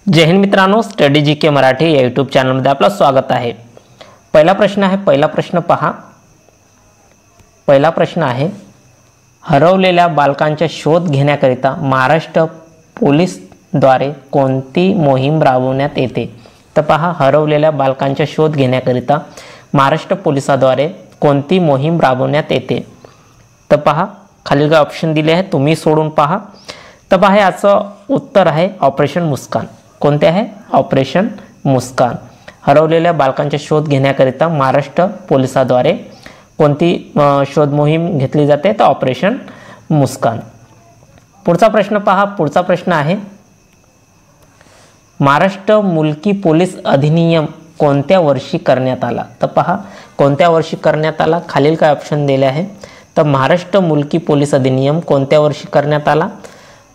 जय हिंद मित्रांनो, स्टडी जी के मराठी या यूट्यूब चॅनलमध्ये आपलं स्वागत आहे। पहिला प्रश्न आहे, पहिला प्रश्न पहा। पहिला प्रश्न आहे, हरवलेल्या बालकांचा शोध घेण्याकरिता महाराष्ट्र पोलीस द्वारे कोणती मोहीम राबवण्यात येते? तर पहा, हरवलेल्या बालकांचा शोध घेण्याकरिता महाराष्ट्र पोलिसांद्वारे कोणती मोहीम राबवण्यात येते? तर पहा, खालील काय ऑप्शन दिले आहेत, तुम्ही सोडून पहा। तर पहा, याचं उत्तर आहे ऑपरेशन मुस्कान। कोणते आहे? ऑपरेशन मुस्कान। हरवलेल्या बालकांचा शोध घेण्याकरिता महाराष्ट्र पोलिसांद्वारे कोणती शोध मोहीम घेतली जाते? तर ऑपरेशन मुस्कान। पुढचा प्रश्न पहा, पुढचा प्रश्न आहे, महाराष्ट्र मुलकी पोलीस अधिनियम कोणत्या वर्षी करण्यात आला? तर पहा, कोणत्या वर्षी करण्यात आला? खालील काय ऑप्शन दिले आहे? तर महाराष्ट्र मुलकी पोलीस अधिनियम कोणत्या वर्षी करण्यात आला?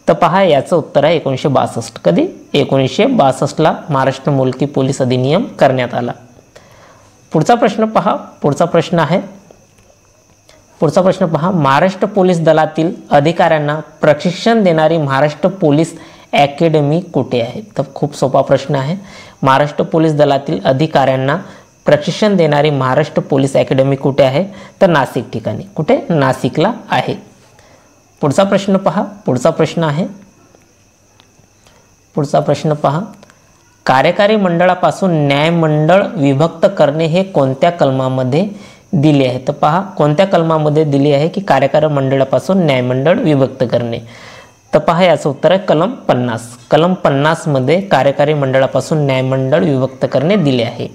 तर पहा, याचं उत्तर आहे 1962। कधी? 1962ला महाराष्ट्र मुलकी पोलीस अधिनियम करण्यात आला। पुढचा प्रश्न पहा, पुढचा प्रश्न आहे, पुढचा प्रश्न पहा, महाराष्ट्र पोलीस दलातील अधिकाऱ्यांना प्रशिक्षण देणारी महाराष्ट्र पोलीस अकॅडमी कुठे आहे? तर खूप सोपा प्रश्न आहे। महाराष्ट्र पोलीस दलातील अधिकाऱ्यांना प्रशिक्षण देणारी महाराष्ट्र पोलीस अकॅडमी कुठे आहे? तर नाशिक ठिकाणी। कुठे? नाशिकला आहे। पुढचा प्रश्न पहा, पुढचा प्रश्न आहे, पुढचा प्रश्न पहा, कार्यकारी मंडळापासून न्यायमंडळ विभक्त करणे हे कोणत्या कलमामध्ये दिले आहे? तर पहा, कोणत्या कलमामध्ये दिली आहे की कार्यकारी मंडळापासून न्यायमंडळ विभक्त करणे? तर पहा, याचं उत्तर आहे कलम 50। कलम 50 मध्ये कार्यकारी मंडळापासून न्यायमंडळ विभक्त करणे दिले आहे।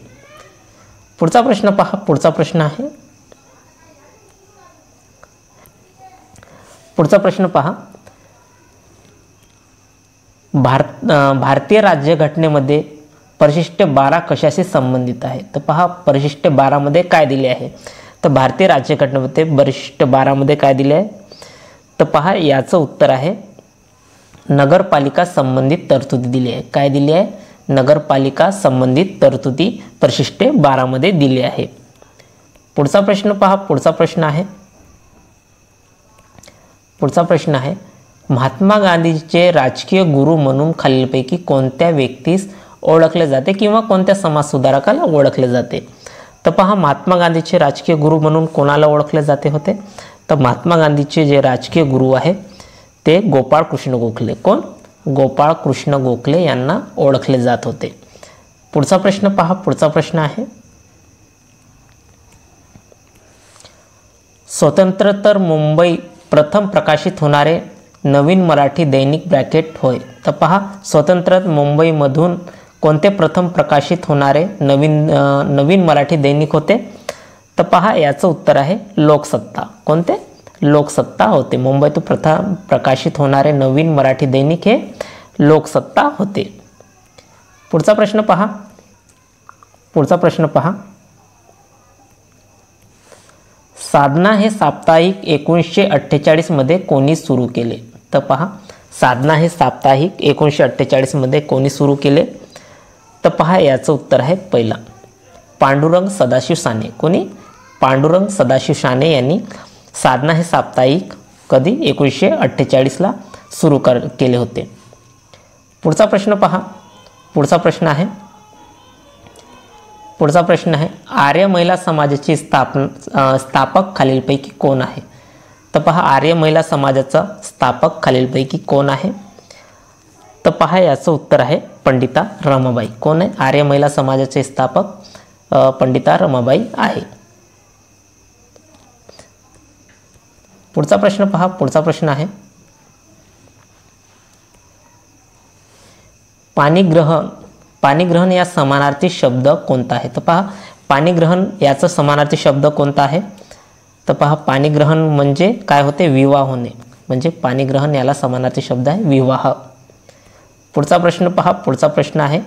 पुढचा प्रश्न पहा, पुढचा प्रश्न आहे, पुढचा प्रश्न पहा, भारतीय राज्यघटनेमध्ये परिशिष्ट 12 कशाशी संबंधित आहे? तर पहा, परिशिष्ट 12 मध्ये काय दिले आहे? तर भारतीय राज्यघटनेमध्ये परिशिष्ट 12 मध्ये काय दिले आहे? तर पहा, याचं उत्तर आहे नगरपालिका संबंधित तरतुदी दिली आहे। काय दिली आहे? नगरपालिका संबंधित तरतुदी परिशिष्ट 12 मध्ये दिली आहे। पुढचा प्रश्न पहा, पुढचा प्रश्न आहे, पुढचा प्रश्न आहे, महात्मा गांधीचे राजकीय गुरु म्हणून खालीलपैकी कोणत्या व्यक्तीस ओळखले जाते किंवा कोणत्या समाजसुधारकाला ओळखले जाते? तर पहा, महात्मा गांधीचे राजकीय गुरु म्हणून कोणाला ओळखले जाते होते? तर महात्मा गांधीचे जे राजकीय गुरु आहे ते गोपाळ कृष्ण गोखले। कोण? गोपाळ कृष्ण गोखले यांना ओळखले जात होते। पुढचा प्रश्न पहा, पुढचा प्रश्न आहे, स्वतंत्रोत्तर मुंबई प्रथम प्रकाशित होणारे नवीन मराठी दैनिक ब्रॅकेट होय? तर पहा, स्वतंत्र मुंबईमधून कोणते प्रथम प्रकाशित होणारे नवीन मराठी दैनिक होते? तर पहा, याचं उत्तर आहे लोकसत्ता। कोणते? लोकसत्ता होते। मुंबईतून प्रथम प्रकाशित होणारे नवीन मराठी दैनिक हे लोकसत्ता होते। पुढचा प्रश्न पहा, पुढचा प्रश्न पहा, साधना हे साप्ताहिक 1948 मध्ये कोणी सुरू केले? तर पहा, साधना हे साप्ताहिक 1948 मध्ये कोणी सुरू केले? तर पहा, याचं उत्तर आहे पहिला पांडुरंग सदाशिव साने। कोणी? पांडुरंग सदाशिव साने यांनी साधना हे साप्ताहिक कधी? 1948ला सुरू केले होते। पुढचा प्रश्न पहा, पुढचा प्रश्न आहे, पुढचा प्रश्न आहे, आर्य महिला समाजाची स्थापक खालीलपैकी कोण आहे? तर पहा, आर्य महिला समाजाचा स्थापक खालीलपैकी कोण आहे? तर पहा, याचं उत्तर आहे पंडिता रमाबाई। कोण आहे? आर्य महिला समाजाचे स्थापक पंडिता रमाबाई आहे। पुढचा प्रश्न पहा, पुढचा प्रश्न आहे, पाणीग्रहण या समानार्थी शब्द कोणता आहे? तर पहा, पाणीग्रहण याचा समानार्थी शब्द कोणता आहे? तर पहा, पाणीग्रहण म्हणजे काय होते? विवाह होणे, म्हणजे पाणीग्रहण याला समानार्थी शब्द आहे विवाह। पुढचा प्रश्न पहा, पुढचा प्रश्न आहे,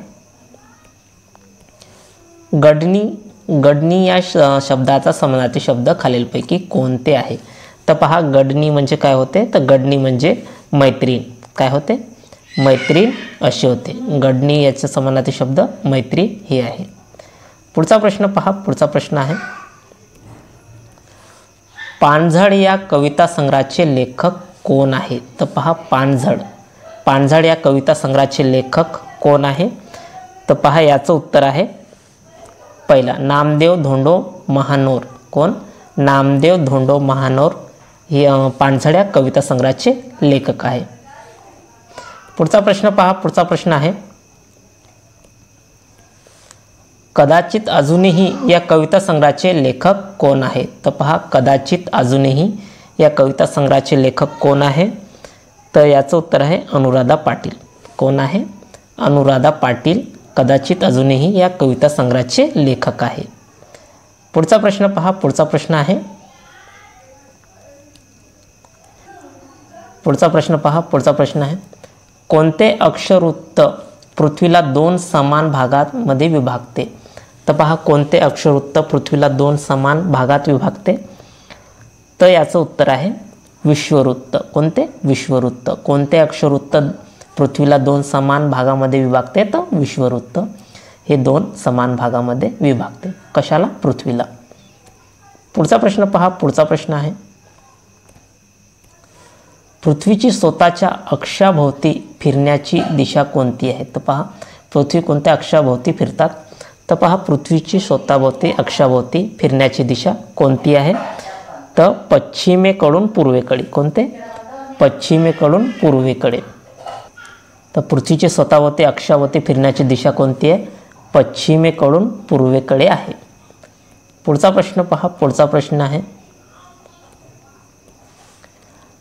गडणी या शब्दाचा समानार्थी शब्द खालीलपैकी कोणते आहे? तर पहा, गडणी म्हणजे काय होते? तर गडणी म्हणजे मैत्रीण। काय होते? मैत्रीण असे होते। गडणी याचे समानार्थी शब्द मैत्री हे आहे। पुढचा प्रश्न पहा, पुढचा प्रश्न आहे, पानझड या कविता संग्रहाचे लेखक कोण आहे? तर पहा, पानझड पानझड या कविता संग्रहाचे लेखक कोण आहे? तर पहा याचं उत्तर आहे पहिला नामदेव धोंडो महानोर. कोण? नामदेव धोंडो महानोर हे पानझड या कविता संग्रहाचे लेखक आहे. पुढचा प्रश्न पहा. पुढचा प्रश्न आहे कदाचित अजूनही या कविता संग्रहाचे लेखक कोण आहे? तर पहा कदाचित अजूनही या कविता संग्रहाचे लेखक कोण आहे? तर याचं उत्तर आहे अनुराधा पाटील. कोण आहे? अनुराधा पाटील कदाचित अजूनही या कविता संग्रहाचे लेखक आहे. पुढचा प्रश्न पहा. पुढचा प्रश्न आहे कोणते अक्षरवृत्त पृथ्वीला 2 समान भागांमध्ये विभागते? तर पहा कोणते अक्षरवृत्त पृथ्वीला 2 समान भागात विभागते? तर याचं उत्तर आहे विश्ववृत्त. कोणते? विश्ववृत्त. कोणते अक्षरवृत्त पृथ्वीला 2 समान भागामध्ये विभागते? तर विश्ववृत्त हे 2 समान भागामध्ये विभागते. कशाला? पृथ्वीला. पुढचा प्रश्न पहा. पुढचा प्रश्न आहे पृथ्वीची स्वतःच्या अक्षाभोवती फिरण्याची दिशा कोणती आहे? तर पहा पृथ्वी कोणत्या अक्षाभोवती फिरतात? तर पहा पृथ्वीची स्वतःभोवती अक्षाभोवती फिरण्याची दिशा कोणती आहे? तर पश्चिमेकडून पूर्वेकडे. कोणते? पश्चिमेकडून पूर्वेकडे. तर पृथ्वीची स्वतःभोवती अक्षाभोवती फिरण्याची दिशा कोणती आहे? पश्चिमेकडून पूर्वेकडे आहे. पुढचा प्रश्न पहा. पुढचा प्रश्न आहे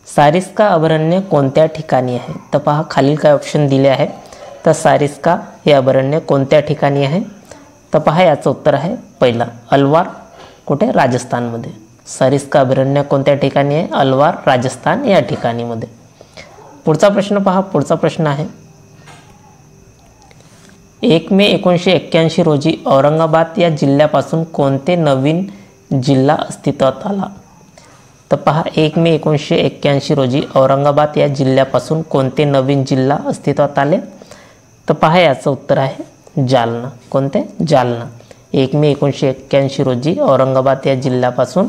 सारिस्का अभयारण्य कोणत्या ठिकाणी आहे? तर पहा खालील काय ऑप्शन दिले आहे. तर सारिस्का हे अभयारण्य कोणत्या ठिकाणी आहे? तर पहा याचं उत्तर आहे पहिला अलवार. कुठे? राजस्थानमध्ये. सारिस्का अभयारण्य कोणत्या ठिकाणी आहे? अलवार राजस्थान या ठिकाणीमध्ये. पुढचा प्रश्न पहा. पुढचा प्रश्न आहे 1 मे 1981 रोजी औरंगाबाद या जिल्ह्यापासून कोणते नवीन जिल्हा अस्तित्वात आला? तर पहा 1 मे 1981 रोजी औरंगाबाद या जिल्ह्यापासून कोणते नवीन जिल्हा अस्तित्वात आले? तर पहा याचं उत्तर आहे जालना. कोणते? जालना. 1 मे 1981 रोजी औरंगाबाद या जिल्ह्यापासून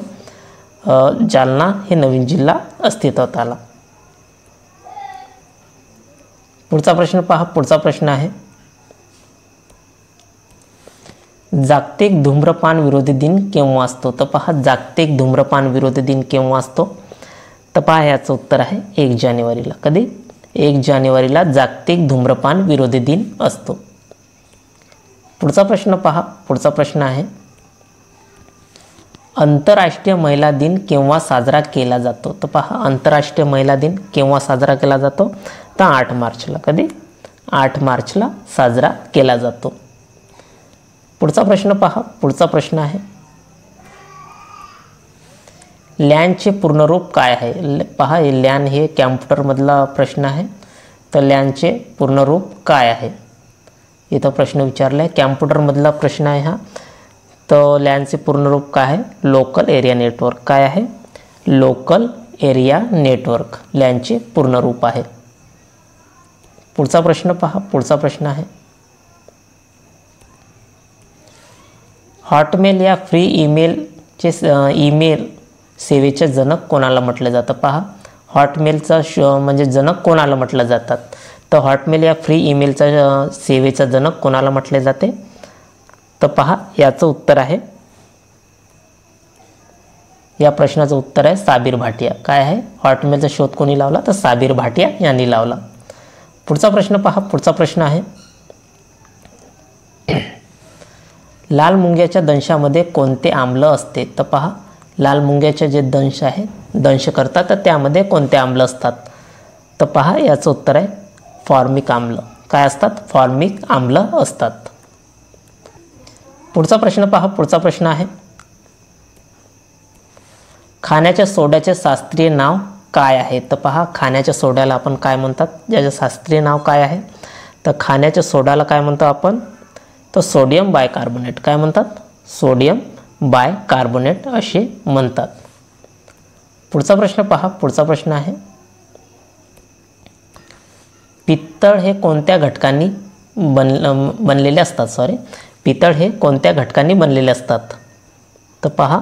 जालना हे नवीन जिल्हा अस्तित्वात आला. पुढचा प्रश्न पहा. पुढचा प्रश्न आहे जागतिक धूम्रपान विरोधी दिन केव्हा असतो? तर पहा जागतिक धूम्रपान विरोधी दिन केव्हा असतो? तर पहा याचं उत्तर आहे 1 जानेवारीला. कधी? 1 जानेवारीला जागतिक धूम्रपान विरोधी दिन असतो. पुढचा प्रश्न पहा. पुढचा प्रश्न आहे आंतरराष्ट्रीय महिला दिन केव्हा साजरा केला जातो? तर पहा आंतरराष्ट्रीय महिला दिन केव्हा साजरा केला जातो? तर 8 मार्चला. कधी? 8 मार्चला साजरा केला जातो. पुढचा प्रश्न पहा. पुढचा प्रश्न आहे लॅनचे पूर्णरूप काय आहे? पहा लॅन हे कॅम्प्युटरमधला प्रश्न आहे. तर लॅनचे पूर्णरूप काय आहे? इथं प्रश्न विचारला आहे. कॅम्प्युटरमधला प्रश्न आहे हा. तर लॅनचे पूर्णरूप काय आहे? Local area network. काय आहे? लोकल एरिया नेटवर्क लॅनचे पूर्णरूप आहे. पुढचा प्रश्न पहा. पुढचा प्रश्न आहे हॉटमेल या फ्री ईमेलचे ईमेल सेवेचे जनक कोणाला म्हटलं जातं? पहा हॉटमेलचा म्हणजे जनक कोणाला म्हटलं जातात? तर हॉटमेल या फ्री ईमेलचा सेवेचा जनक कोणाला म्हटले जाते? तर पहा याचं उत्तर आहे या प्रश्नाचं उत्तर आहे साबीर भाटिया. काय आहे? हॉटमेलचा शोध कोणी लावला? तर साबीर भाटिया यांनी लावला. पुढचा प्रश्न पहा. पुढचा प्रश्न आहे लाल मुंग्याच्या दंशामध्ये कोणते आम्ल असते? तर पहा लाल मुंग्याचे जे दंश आहे दंश करतात तर त्यामध्ये कोणते आम्ल असतात? तर पहा याचं उत्तर आहे फॉर्मिक आम्ल. काय असतात? फॉर्मिक आम्ल असतात. पुढचा प्रश्न पहा. पुढचा प्रश्न आहे खाण्याच्या सोड्याचे शास्त्रीय नाव काय आहे? तर पहा खाण्याच्या सोड्याला आपण काय म्हणतात? ज्याचे शास्त्रीय नाव काय आहे? तर खाण्याच्या सोड्याला काय म्हणतो आपण? तर सोडियम बायकार्बोनेट. काय म्हणतात? सोडियम बायकार्बोनेट असे म्हणतात. पुढचा प्रश्न पहा. पुढचा प्रश्न आहे पित्तळ हे कोणत्या घटकांनी बनलेले असतात? पितळ हे कोणत्या घटकांनी बनलेले असतात? तर पहा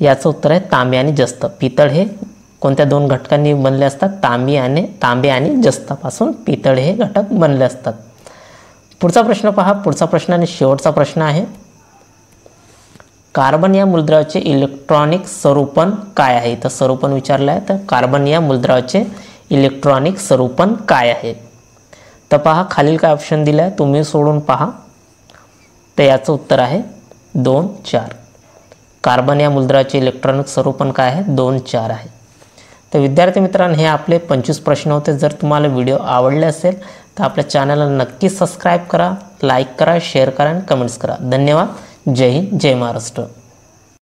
याचं उत्तर आहे तांबे आणि जस्त. पितळ हे कोणत्या दोन घटकांनी बनले असतात? तांबे आणि जस्तापासून पितळ हे घटक बनले असतात. पुढचा प्रश्न पहा. पुढचा प्रश्न आणि शेवटचा प्रश्न आहे. कार्बन या मूलद्रव्याचे इलेक्ट्रॉनिक स्वरूपन काय आहे? इथं स्वरूपन विचारलं आहे. तर कार्बन या मूलद्रव्याचे इलेक्ट्रॉनिक स्वरूपन काय आहे? तर पहा खालील काय ऑप्शन दिलं आहे, तुम्ही सोडून पहा. तर याचं उत्तर आहे 2, 4. कार्बन या मूलद्रव्याचे इलेक्ट्रॉनिक स्वरूपन काय आहे? 2, 4 आहे. तर विद्यार्थी मित्रांनो, हे आपले 25 प्रश्न होते. जर तुम्हाला व्हिडिओ आवडले असेल तर आपल्या चॅनलला नक्की सबस्क्राईब करा, लाईक करा, शेअर करा आणि कमेंट्स करा. धन्यवाद. जय हिंद, जय महाराष्ट्र.